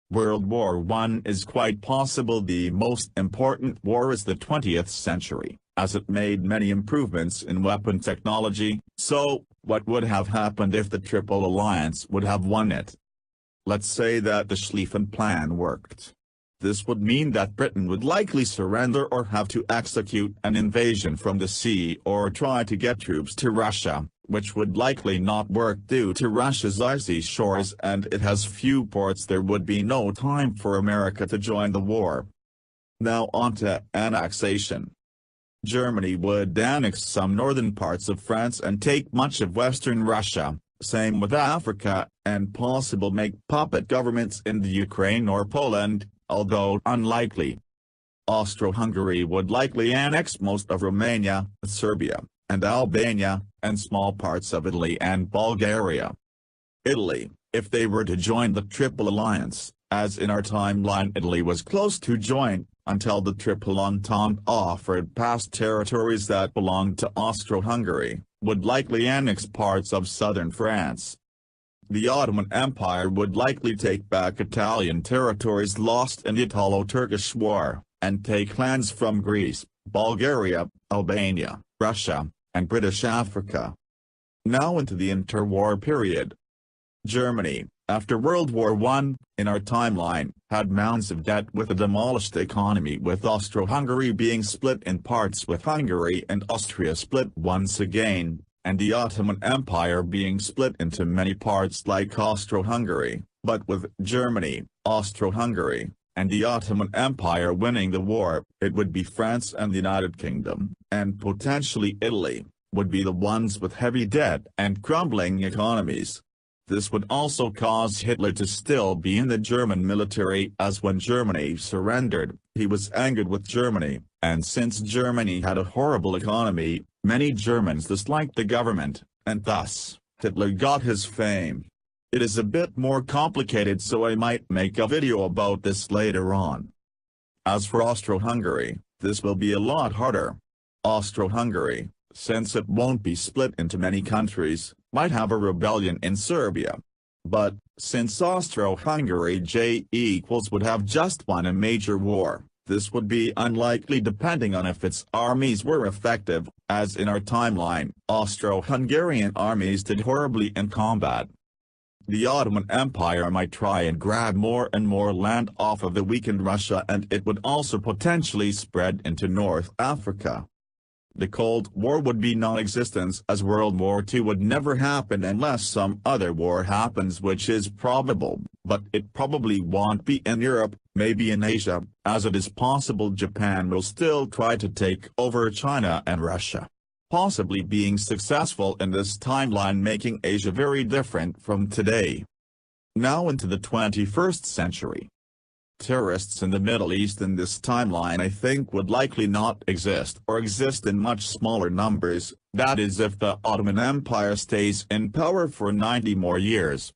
World War I is quite possible the most important war of the 20th century, as it made many improvements in weapon technology. So, what would have happened if the Triple Alliance would have won it? Let's say that the Schlieffen Plan worked. This would mean that Britain would likely surrender or have to execute an invasion from the sea or try to get troops to Russia, which would likely not work due to Russia's icy shores and it has few ports. There would be no time for America to join the war. Now on to annexation. Germany would annex some northern parts of France and take much of western Russia, same with Africa, and possibly make puppet governments in the Ukraine or Poland, although unlikely. Austro-Hungary would likely annex most of Romania, Serbia, and Albania, and small parts of Italy and Bulgaria. Italy, if they were to join the Triple Alliance, as in our timeline Italy was close to join, until the Triple Entente offered past territories that belonged to Austro-Hungary, would likely annex parts of southern France. The Ottoman Empire would likely take back Italian territories lost in the Italo-Turkish War, and take lands from Greece, Bulgaria, Albania, Russia, and British Africa. Now into the interwar period. Germany, after World War I, in our timeline, had mounds of debt with a demolished economy, with Austro-Hungary being split in parts with Hungary and Austria split once again, and the Ottoman Empire being split into many parts like Austro-Hungary, but with Germany, Austro-Hungary, and the Ottoman Empire winning the war, it would be France and the United Kingdom, and potentially Italy, would be the ones with heavy debt and crumbling economies. This would also cause Hitler to still be in the German military, as when Germany surrendered, he was angered with Germany, and since Germany had a horrible economy, many Germans disliked the government, and thus, Hitler got his fame. It is a bit more complicated, so I might make a video about this later on. As for Austro-Hungary, this will be a lot harder. Austro-Hungary, since it won't be split into many countries, might have a rebellion in Serbia. But, since Austro-Hungary would have just won a major war, this would be unlikely depending on if its armies were effective, as in our timeline, Austro-Hungarian armies did horribly in combat. The Ottoman Empire might try and grab more and more land off of the weakened Russia, and it would also potentially spread into North Africa. The Cold War would be non-existent, as World War II would never happen unless some other war happens, which is probable, but it probably won't be in Europe, maybe in Asia, as it is possible Japan will still try to take over China and Russia, possibly being successful in this timeline, making Asia very different from today. Now into the 21st century. Terrorists in the Middle East in this timeline I think would likely not exist, or exist in much smaller numbers, that is if the Ottoman Empire stays in power for 90 more years.